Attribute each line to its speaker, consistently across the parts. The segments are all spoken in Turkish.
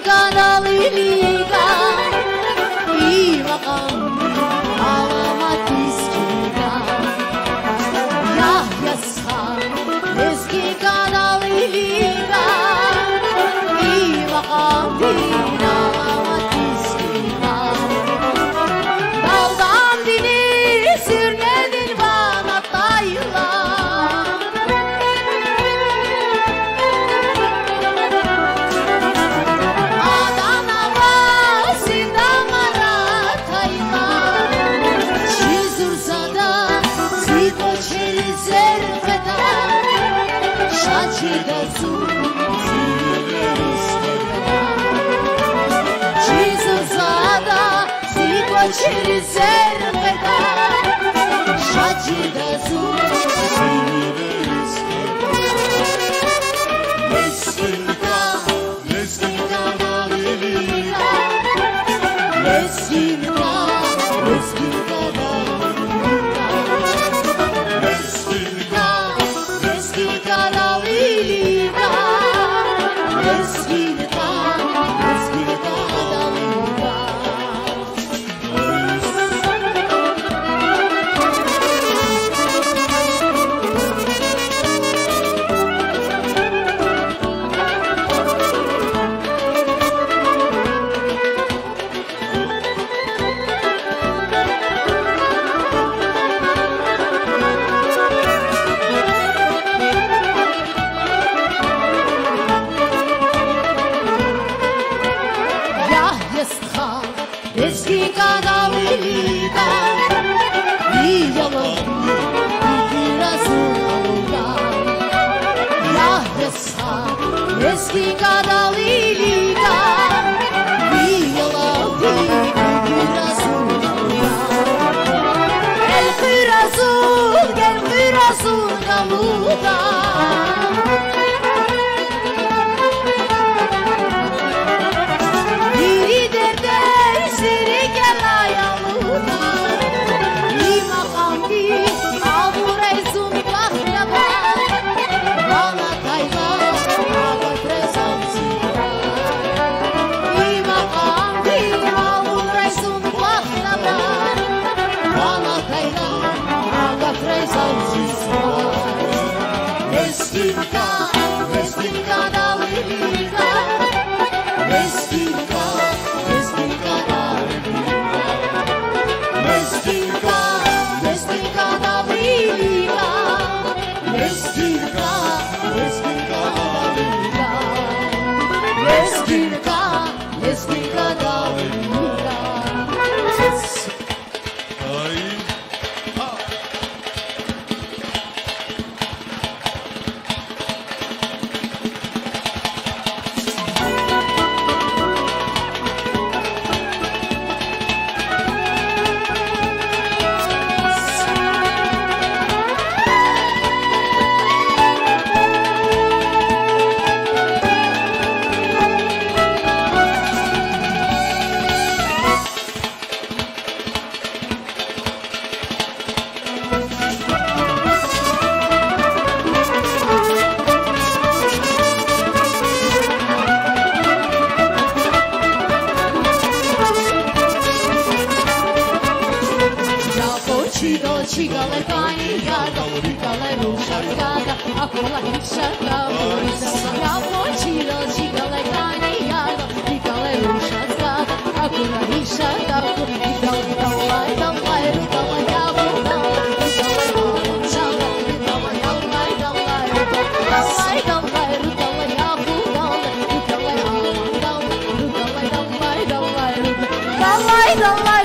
Speaker 1: kanal iliga i makam alamat iskiga Yahya Shan eski kanal iliga i makam alamat iskiga Daldan dini sürmedin bana tayla Через зеркало шаги дозу Лескинка далилика Лескинка далилика Лескинка далилика Лескинка далилика Eski kanal iliga Iyalı Birazın alıga Yahya Shan Eski kanal iliga Iyalı Birazın alıga El Birazın alıga Лескинка далилика Лескинка далилика Лескинка далилика Лескинка далилика Лескинка далилика Чигale pani yada, chigale rusha gada, akula hisha gada. Ya pochilo chigale pani yada, chigale rusha gada, akula hisha gada. Chigale dalai dalai dalai ya dalai dalai dalai dalai dalai dalai dalai dalai ya dalai dalai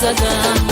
Speaker 2: zadam.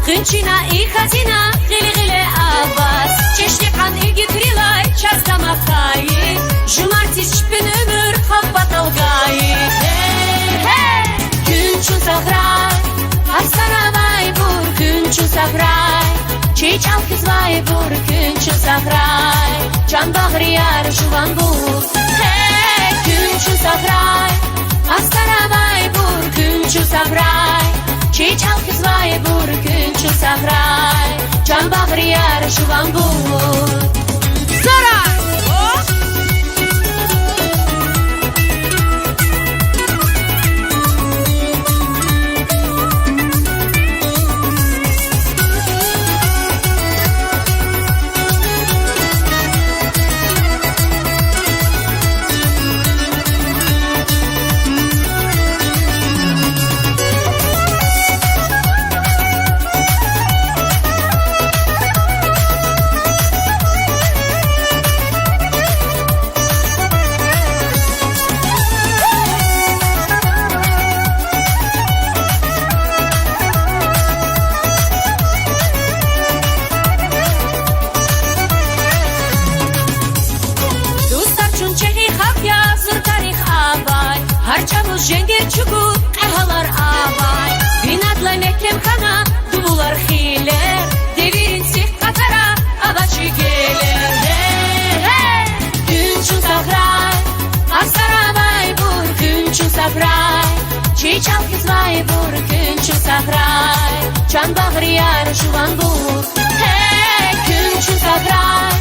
Speaker 3: Хынчина и хазина, гили-гили аваз. Çeşnikan ilgi trilay, çasta makayı. Cumartesi şpin ömür, hoppat algayı. Hey, hey, gün çun sahray. Arsana vay bur, gün çun sahray. Çiğ çal kız vay bur, gün çun sahray. Can bağrıyar, juvan bur. Hey, gün çun sahray. Arsana vay bur, gün çun sahray. Çiğ çal kız vay bur, gün çun sahray. Can bağrıyar, juvan bur. Saray! Barçamız jengir çukur erhalar avay Binatla mekemkana duvular hile Devirin sih katara avaçı gelir Hey hey Günçün sagray Astaravay bur günçün sagray Çiçal kızvay bur günçün sagray Çan bağriyar şuvan bur Hey günçün sagray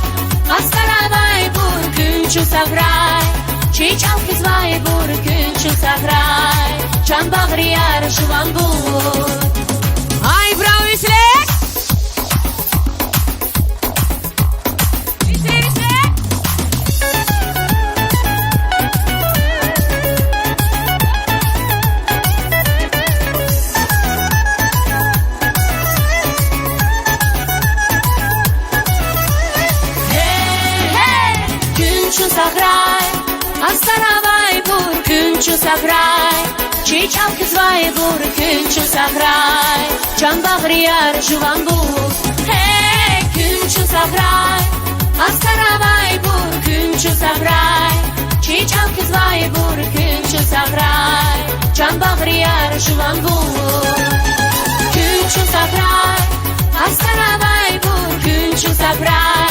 Speaker 3: Astaravay bur günçün sagray Çiçal kızvay bur günçün sagray Çan bağriyar şuvan bur Ay bravo üstlek Sagray, Astaravay bur günçün sagray Çiçal kızvay bur günçün sagray Can bağriyar juvan bur Hey günçün sagray Astaravay bur günçün sagray Çiçal kızvay bur günçün sagray Can bağriyar juvan bur Günçün sagray Astaravay bur günçün sagray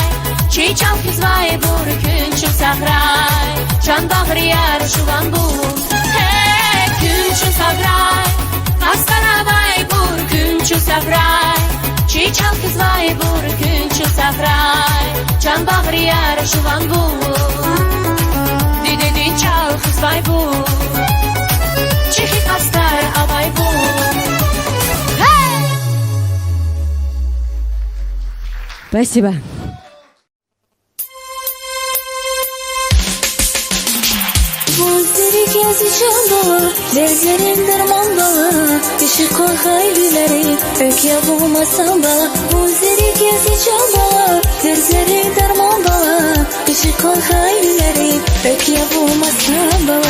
Speaker 3: Çiçal kızvay bur günçün sagray Can bağriyar şuvan bur Hey günçün sagray Astaravay bur günçün sagray Çiçal kızvay bur günçün sagray Can bağriyar şuvan bur Dideni çal kızvay bur Çihit astar avay bur Hey
Speaker 2: Спасибо.
Speaker 4: Gözleri gezeceğim dolu, gözlerim derman dolu Işık koy hayalleri, ök yapılmasam bana Gözleri gezeceğim dolu, gözlerim derman dolu Işık koy hayalleri, ök yapılmasam bana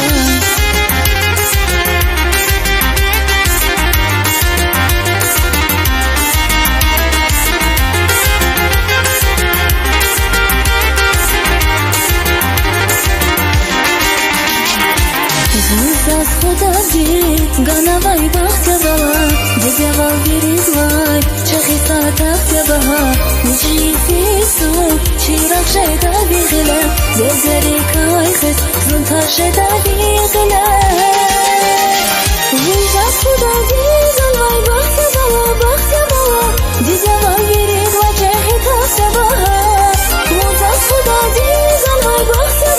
Speaker 4: Зас худа дит, ганавай бахтя бала Дизявал виризлай, чахиса тахтя баха Ничи фисуй, чирах шайда вихила Зерзери кайхис, зунта шайда вихила Зас худа дит, ганавай бахтя бала Дизявал виризлай, чахи тахтя баха Зас худа дит, ганавай бахтя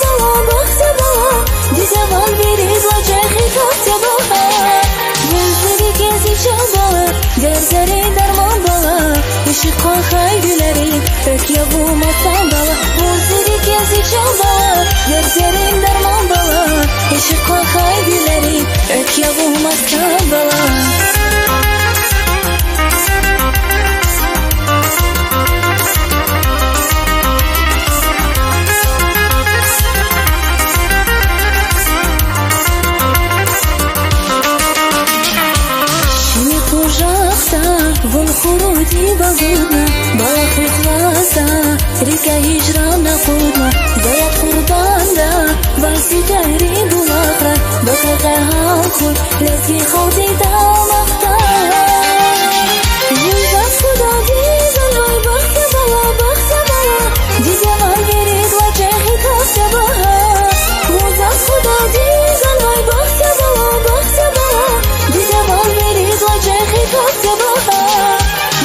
Speaker 4: бала Дизявал виризлай, чахи тахтя баха Gözleri gezeceğim bala, gözleri derman bala Işık koy hayalleri, ök yapılmasam bala Gözleri gezeceğim bala, gözlerim derman bala Işık koy hayalleri, ök yapılmasam bala Вон хуруди багудна, балах ухлаза Рика хижрана худна, даят курбанда Вайси гайри булахра, бакака халхуй Лезги ходи дамахта Вуйзас худа дизалвай бахтя бала Дизявал виризлай, чахи тахтя баха Вуйзас худа дизалвай бахтя бала Дизявал виризлай, чахи тахтя баха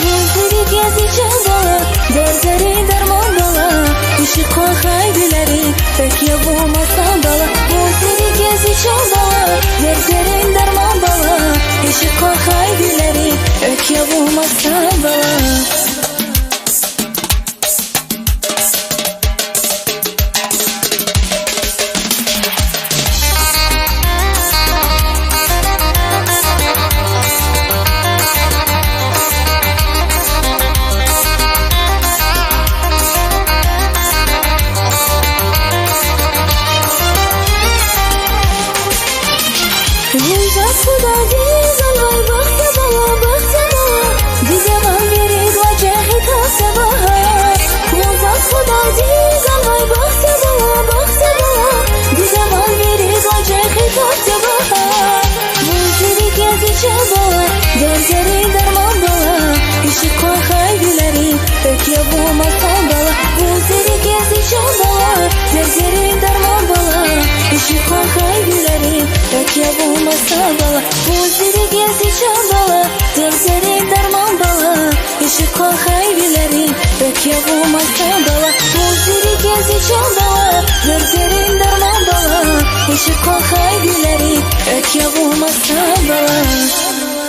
Speaker 4: Gözleri gezeceğim bala, gözleri derman bala Işık koy hayalleri, ök yapılmasam bala Gözleri gezeceğim bala, gözlerim derman bala Işık koy hayalleri gezi çabala Gözlerin derman bala Işık var kalbilerin Pek yapılmasa bala Gözleri gezi çabala Gözlerin derman bala Işık var kalbilerin Pek yapılmasa bala Gözleri gezi çabala Gözlerin derman bala Işık var kalbilerin Pek yapılmasa bala.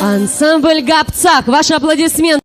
Speaker 2: Ансамбль Гапцак, ваши аплодисменты.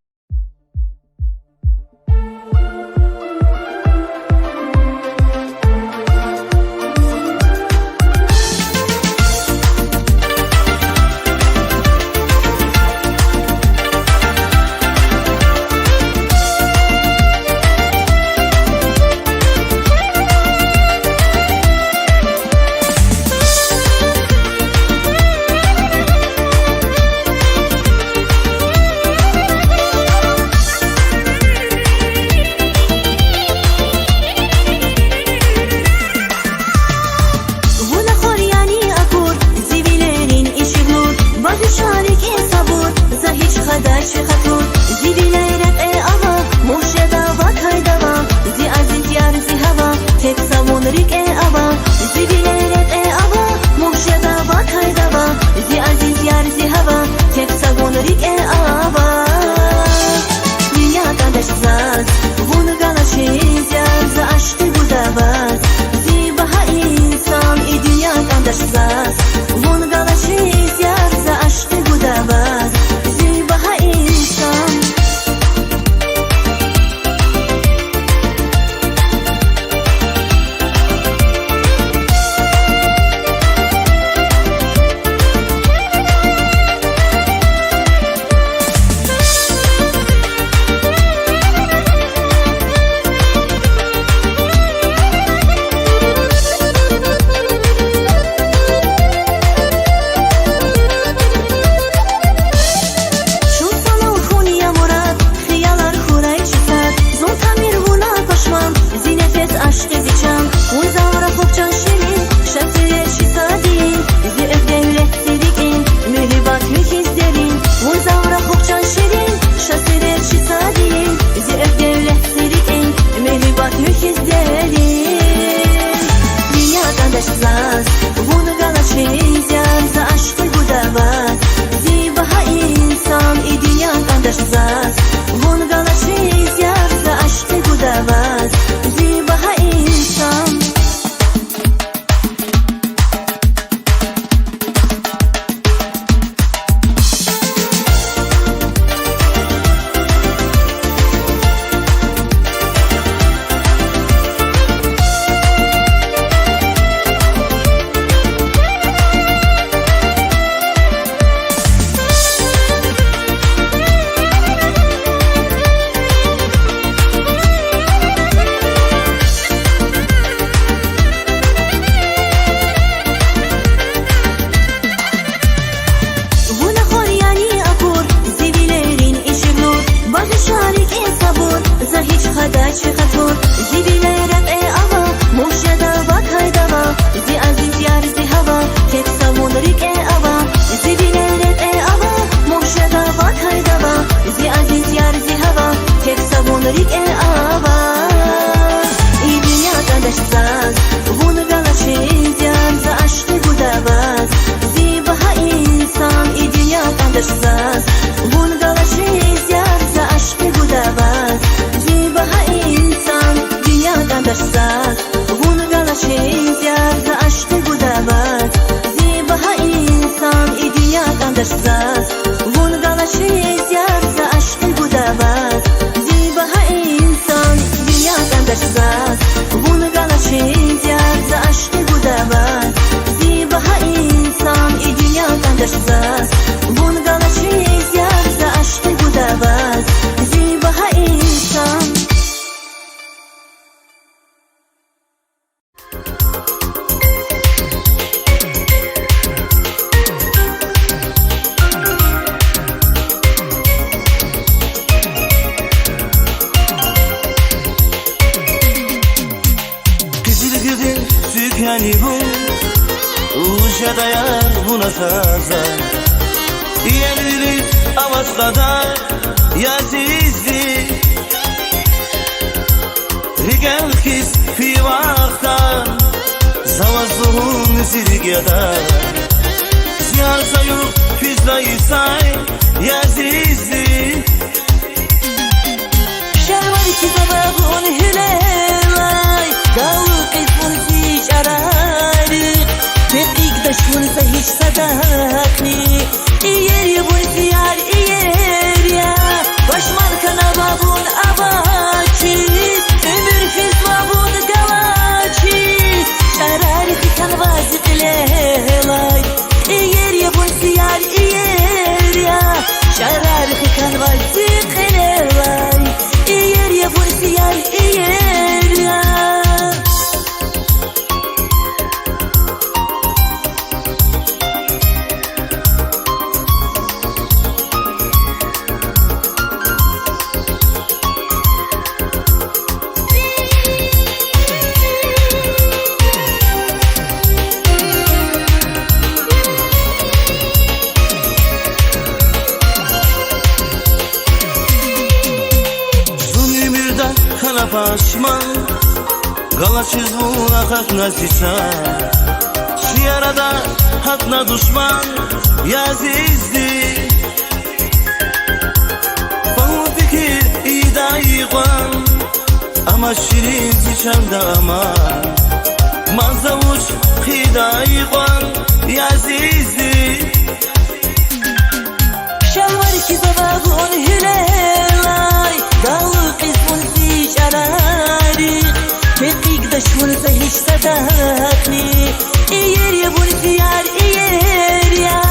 Speaker 5: Yani bu Uşa dayar buna sazar Yerlilik avazlada Yazizdi بقلبكيس في وقتا زوازون زرقدا زيار زيوك في زلايساي يا عزيزي
Speaker 4: شرمي كذبابون هلاي داوك اسمون في شراري بقيك دشون زهيش صداقني إير يبون زيار إير يا بشمار كنا بابون أباچي ömür fiz babun galaçi şararı fikan vazı qilelay iyer yabun siyar iyer ya şararı fikan vazı qilelay iyer yabun siyar iyer ya
Speaker 5: Başman Galaçız buna hakna zisa Şiarada hakna düşman Yazizdi Bana fikir iyi dayiqan Ama şirin ziçanda aman Mazavuç hidayiqan Yazizdi
Speaker 4: Şalvar ki zababun hülelay Dağlık izbun fi şarari Mekik daşun zahiş sadakni İyer yabun ziyar iyer ya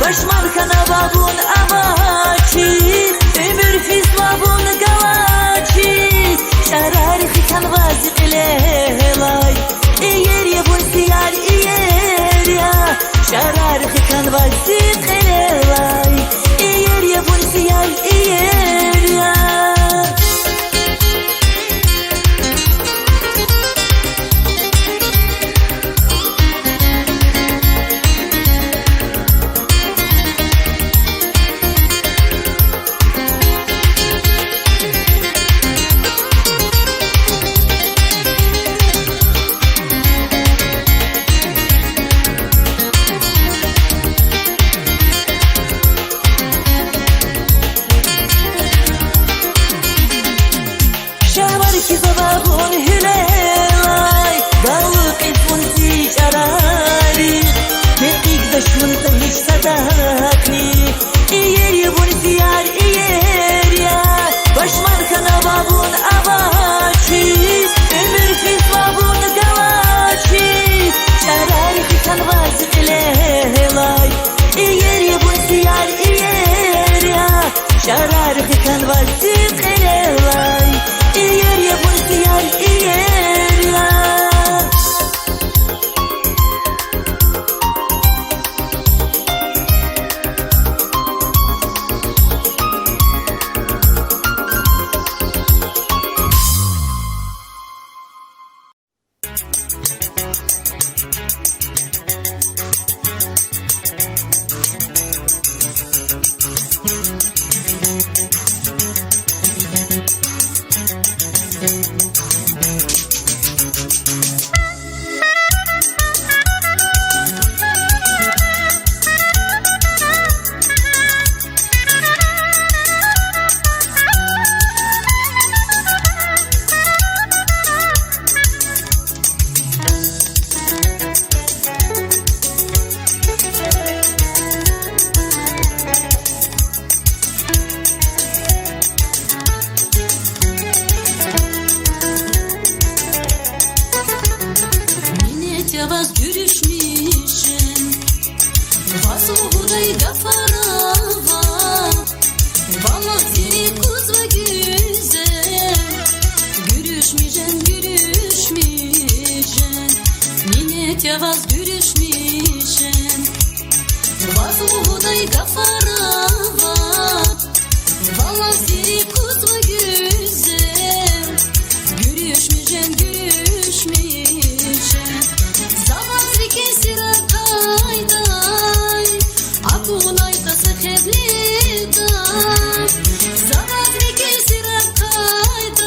Speaker 4: Başmar kana babun amaçi Ömür fiz babun galaçi Şarari fikan vazı qilelay İyer yabun ziyar iyer ya Şarari fikan vazı qilelay İyer yabun ziyar iyer ya ki zababun hülelay Dağlık izbun fi şarari Mekik daşun zahiş sadakni İyer yabun ziyar iyer ya Başmar kana babun abaçi Ömür fiz babun galaçi Şarari fikan vazı qilelay İyer yabun ziyar iyer ya Şarari fikan vazı qilelay İyer yabun ziyar iyer ya
Speaker 3: Yavaş görüşmüşüm Vasıl buğday gafarava Vallahi seni kuz ve güzel Görüşmeyeceksin Minnet yavaş görüşmüşüm Vasıl buğday gafarava Vallahi seni kuz ve güzel Görüşmeyeceksin Zavazrike sirakayday Akunay tası khevliday Zavazrike sirakayday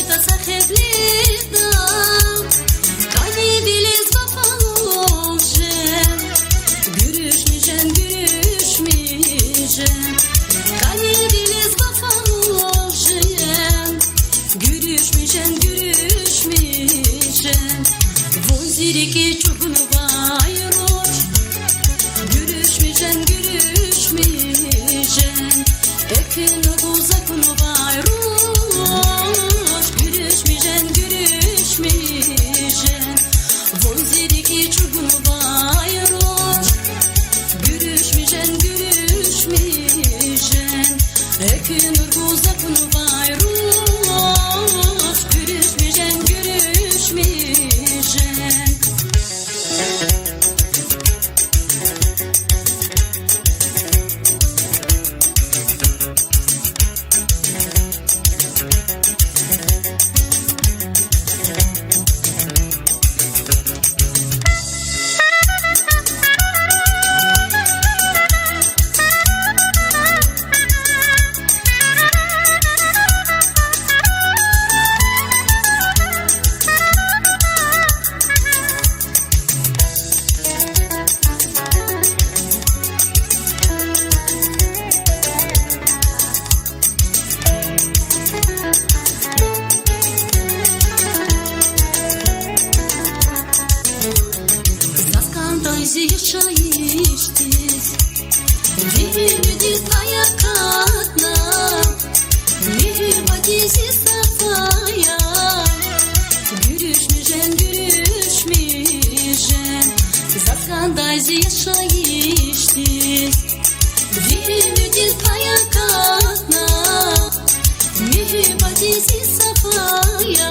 Speaker 3: ayda sahiplida Kani diliz kapalıcım Görüşmeyeceksin görüşmeyeceksin Kani diliz kapalıcım Görüşmeyeceksin görüşmeyeceksin Voziriki çubuğunu bayroş Görüşmeyeceksin görüşmeyeceksin Ekini uzakını bayroş Görüşmeyeceksin görüşmeyeceksin Voziriki çubuğunu bayroş Görüşmeyeceksin görüşmeyeceksin Ekini uzakını bayroş Görüşmeyeceksin görüşmeyeceksin Ziyechaiștiți Vihimidiz ayakatna Mihibadizi safaya Görüşmeyeceksin görüşmeyeceksin Zaskanday ziyechaiștiți Vihimidiz ayakatna Mihibadizi safaya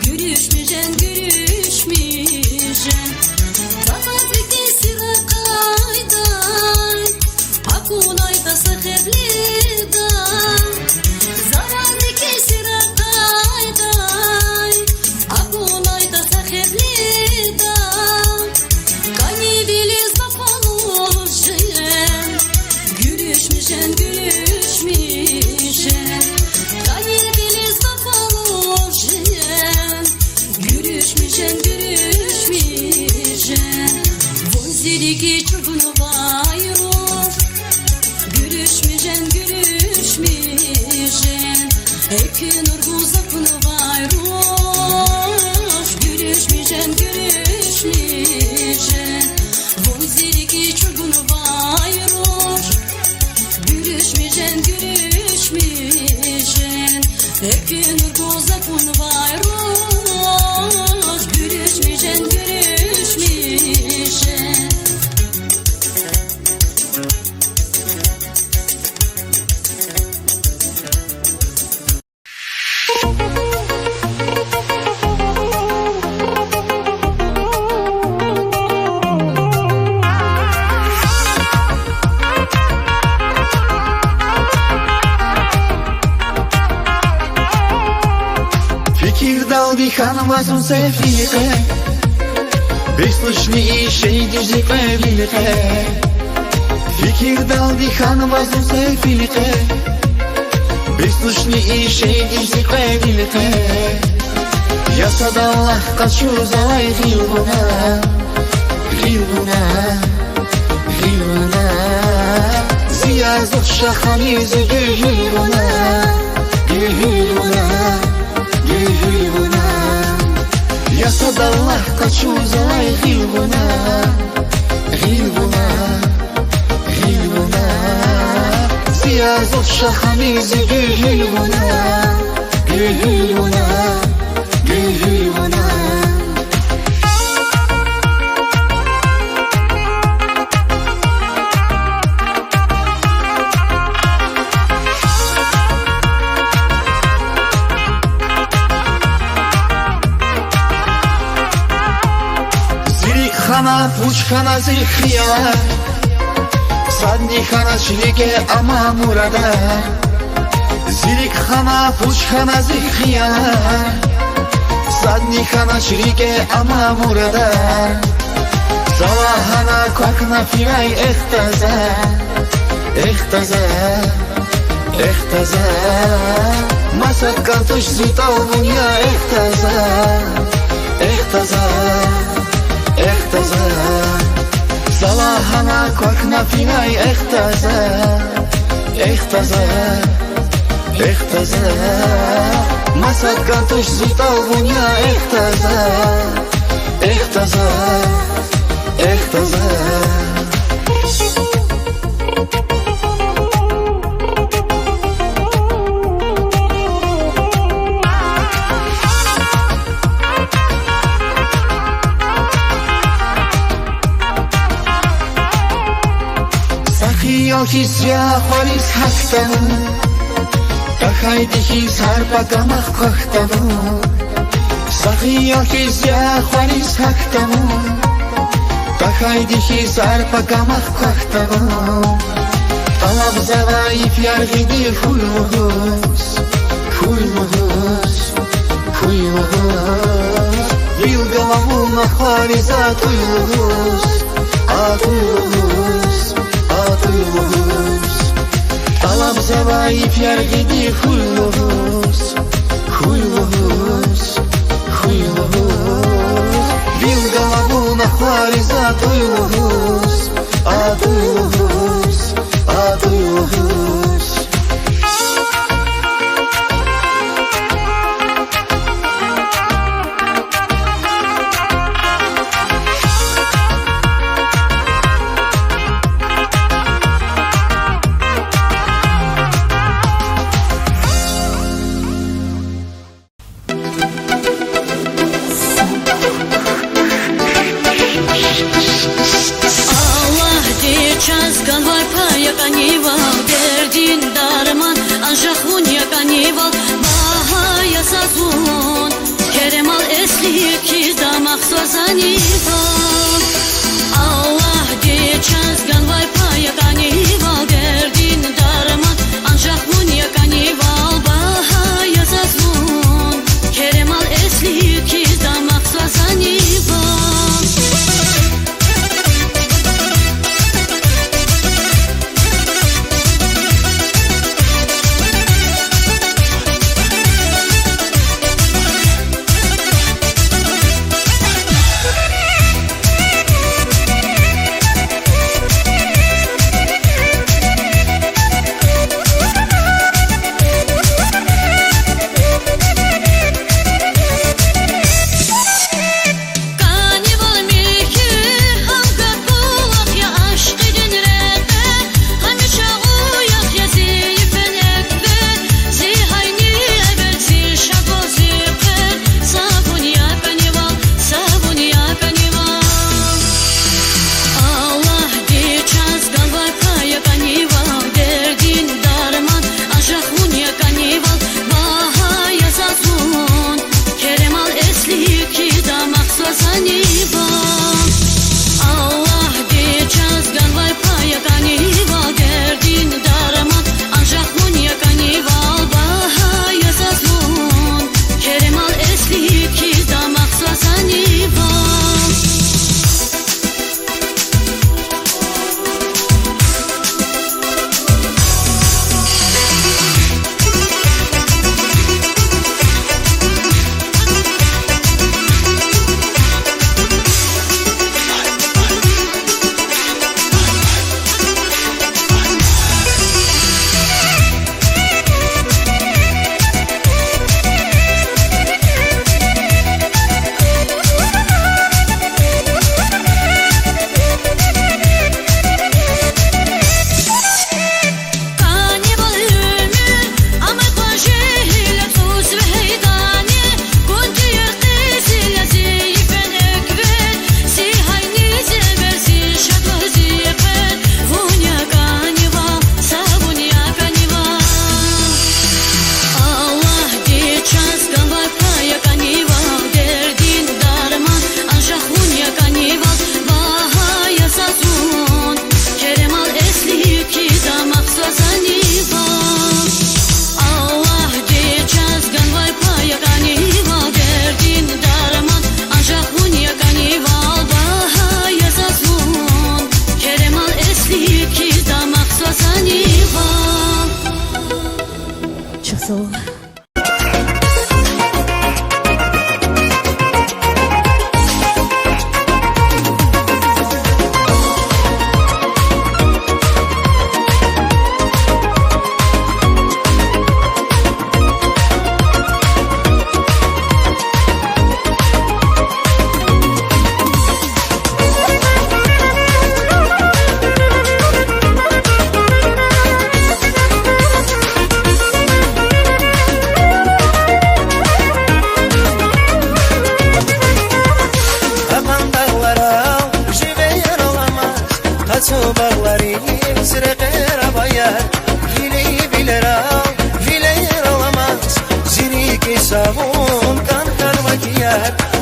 Speaker 3: Görüşmeyeceksin görüşmeyeceksin Akunayda sahiplida Zarandaki sirakayda Akunayda sahiplida Kani biliz kapalıcım Görüşmeyeceksin görüşmeyeceksin Kani biliz kapalıcım Görüşmeyeceksin görüşmeyeceksin Voziriki çubuğunu bayroş Görüşmeyeceksin görüşmeyeceksin Ekin urguzakını bayroş Görüşmeyeceksin görüşmeyeceksin Voziriki çubuğunu bayroş Görüşmeyeceksin görüşmeyeceksin Ekin urguzakını bayroş Görüşmeyeceksin görüşmeyeceksin
Speaker 6: Диханом возьмутся филиппе Бесслышные шейди ждикве вилипе Fikir dal dikhanım возьмутся филиппе Бесслышные шейди ждикве вилипе Я садаллах качу залай гилбуна Гилбуна Гилбуна Зиязух шахани зügü gilbuna Gilbuna Gilbuna Я садаллах качу залай гилбуна Гилбуна Гилбуна Зиязух шахани зügü gilbuna Gilbuna Gilbuna Хана, пучхана зихрия Садни хана чилиге ама мурада Зирик хана, пучхана зихрия Садни хана чилиге ама мурада Зала хана квакна фирай эхтаза Эхтаза Эхтаза Масакал туш зиталвуня Эхтаза Залахана квакна финай Эхтаза Масакал туш зиталвуня Эхтаза Сахиёки свяхварис хактану Тахайдихи сарпагамах кахтану Сахиёки свяхварис хактану Тахайдихи сарпагамах кахтану Талаб заваиф яргиди хуйлугус Бил голову на хвариза туйлугус Талаб заваиф яргиди хуйлугус Бил голову на хвариза туйлугус
Speaker 5: yer